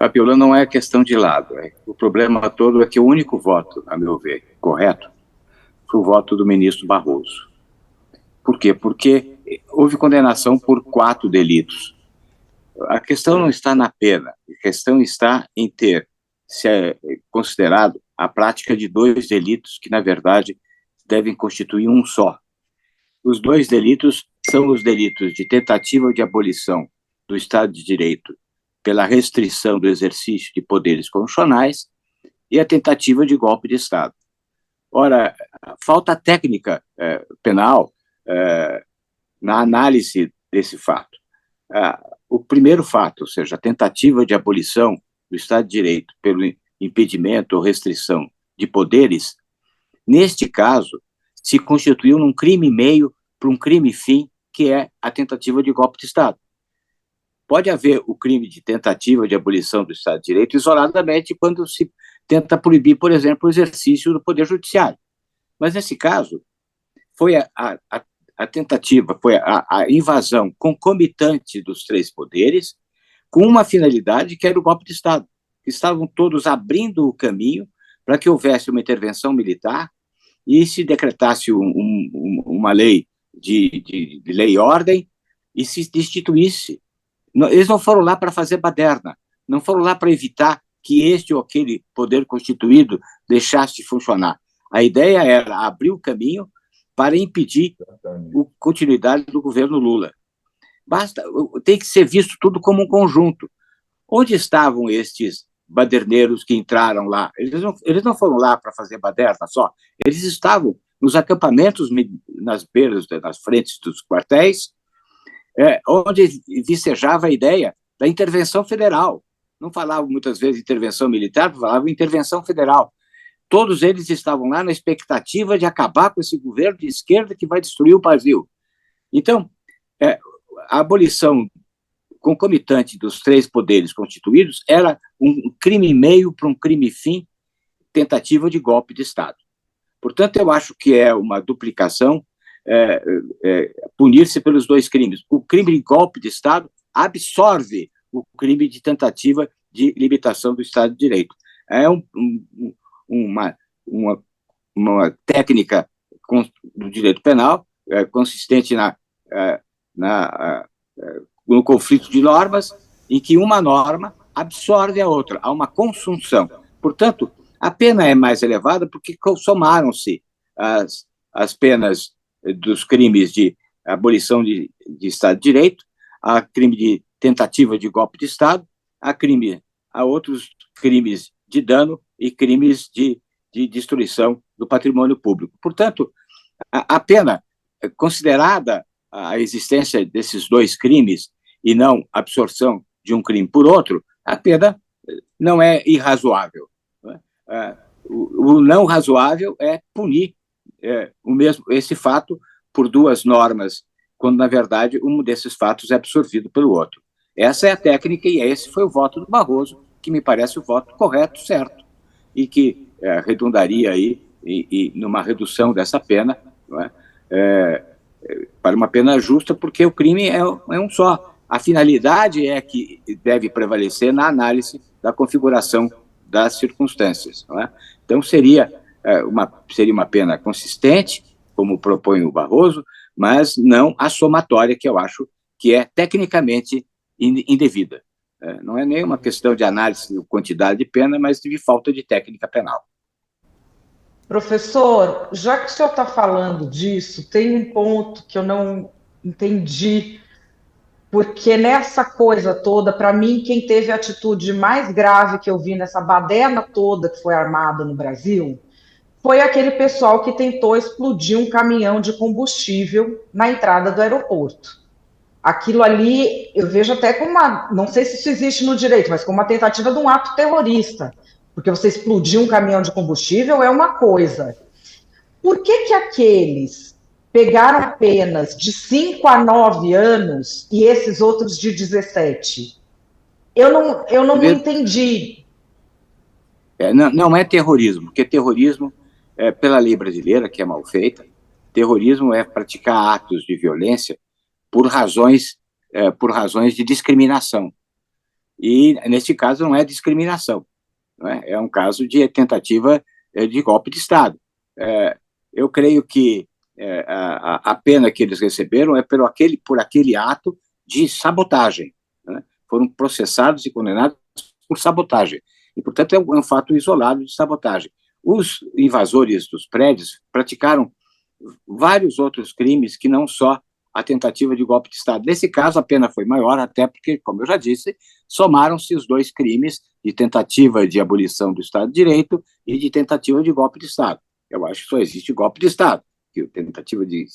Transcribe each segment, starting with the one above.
Fabiola, não é questão de lado. O problema todo é que o único voto, a meu ver, correto, foi o voto do ministro Barroso. Por quê? Porque houve condenação por 4 delitos. A questão não está na pena, a questão está em ter se considerado a prática de 2 delitos que, na verdade, devem constituir um só. Os 2 delitos são os delitos de tentativa de abolição do Estado de Direito pela restrição do exercício de poderes constitucionais e a tentativa de golpe de Estado. Ora, falta técnica penal na análise desse fato. O primeiro fato, ou seja, a tentativa de abolição do Estado de Direito pelo impedimento ou restrição de poderes, neste caso, se constituiu num crime meio para um crime fim, que é a tentativa de golpe de Estado. Pode haver o crime de tentativa de abolição do Estado de Direito isoladamente quando se tenta proibir, por exemplo, o exercício do Poder Judiciário. Mas, nesse caso, foi a tentativa, foi a invasão concomitante dos 3 poderes, com uma finalidade que era o golpe de Estado, que estavam todos abrindo o caminho para que houvesse uma intervenção militar e se decretasse uma lei de lei e ordem e se destituísse. Eles não foram lá para fazer baderna, não foram lá para evitar que este ou aquele poder constituído deixasse de funcionar. A ideia era abrir o caminho para impedir a continuidade do governo Lula. Tem que ser visto tudo como um conjunto. Onde estavam estes baderneiros que entraram lá? Eles não foram lá para fazer baderna só, eles estavam nos acampamentos, nas beiras, nas frentes dos quartéis, onde vicejava a ideia da intervenção federal. Não falavam muitas vezes intervenção militar, falavam intervenção federal. Todos eles estavam lá na expectativa de acabar com esse governo de esquerda que vai destruir o Brasil. Então, a abolição concomitante dos 3 poderes constituídos era um crime meio para um crime fim, tentativa de golpe de Estado. Portanto, eu acho que é uma duplicação punir-se pelos 2 crimes. O crime de golpe de Estado absorve o crime de tentativa de limitação do Estado de Direito. É uma técnica do direito penal consistente no conflito de normas, em que uma norma absorve a outra, há uma consunção. Portanto, a pena é mais elevada porque somaram-se as penas dos crimes de abolição de Estado de Direito, a crime de tentativa de golpe de Estado, a outros crimes de dano e crimes de destruição do patrimônio público. Portanto, a pena, considerada a existência desses 2 crimes e não a absorção de um crime por outro, a pena não é irrazoável. O não razoável é punir esse fato por 2 normas, quando, na verdade, um desses fatos é absorvido pelo outro. Essa é a técnica e esse foi o voto do Barroso, que me parece o voto correto, certo, e que redundaria aí numa redução dessa pena, não é? Para uma pena justa, porque o crime é um só. A finalidade é que deve prevalecer na análise da configuração das circunstâncias, não é? Então, seria uma pena consistente, como propõe o Barroso, mas não a somatória, que eu acho que é tecnicamente indevida. Não é nem uma questão de análise de quantidade de pena, mas de falta de técnica penal. Professor, já que o senhor está falando disso, tem um ponto que eu não entendi, porque nessa coisa toda, para mim, quem teve a atitude mais grave que eu vi nessa baderna toda que foi armada no Brasil foi aquele pessoal que tentou explodir um caminhão de combustível na entrada do aeroporto. Aquilo ali, eu vejo até como não sei se isso existe no direito, mas como uma tentativa de um ato terrorista, porque você explodir um caminhão de combustível é uma coisa. Por que aqueles pegaram penas de 5 a 9 anos e esses outros de 17? Eu não entendi. Não é terrorismo, porque terrorismo, pela lei brasileira, que é mal feita, terrorismo é praticar atos de violência por razões de discriminação. E, neste caso, não é discriminação, não é? É um caso de tentativa de golpe de Estado. Eu creio que a pena que eles receberam é por aquele ato de sabotagem, né? Foram processados e condenados por sabotagem. E, portanto, é um fato isolado de sabotagem. Os invasores dos prédios praticaram vários outros crimes que não só a tentativa de golpe de Estado. Nesse caso, a pena foi maior, até porque, como eu já disse, somaram-se os dois crimes de tentativa de abolição do Estado de Direito e de tentativa de golpe de Estado. Eu acho que só existe golpe de Estado, que a tentativa de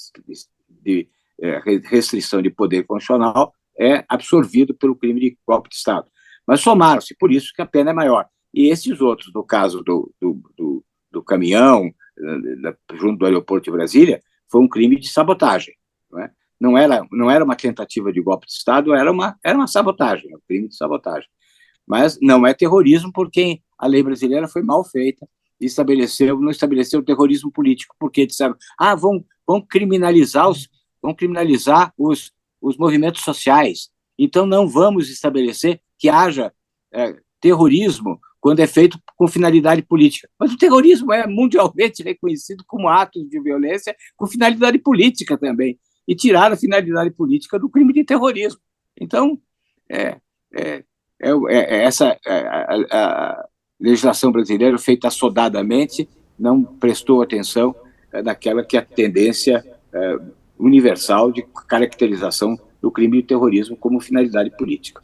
restrição de poder constitucional é absorvido pelo crime de golpe de Estado. Mas somaram-se, por isso que a pena é maior. E esses outros, no caso do caminhão, junto do aeroporto de Brasília, foi um crime de sabotagem. Não é? Não era uma tentativa de golpe de Estado, era uma sabotagem, um crime de sabotagem. Mas não é terrorismo, porque a lei brasileira foi mal feita e não estabeleceu terrorismo político, porque disseram, vão criminalizar os movimentos sociais, então não vamos estabelecer que haja terrorismo quando é feito com finalidade política. Mas o terrorismo é mundialmente reconhecido como atos de violência com finalidade política também, e tirar a finalidade política do crime de terrorismo. Então, essa a legislação brasileira, feita assodadamente, não prestou atenção naquela que é a tendência universal de caracterização do crime de terrorismo como finalidade política.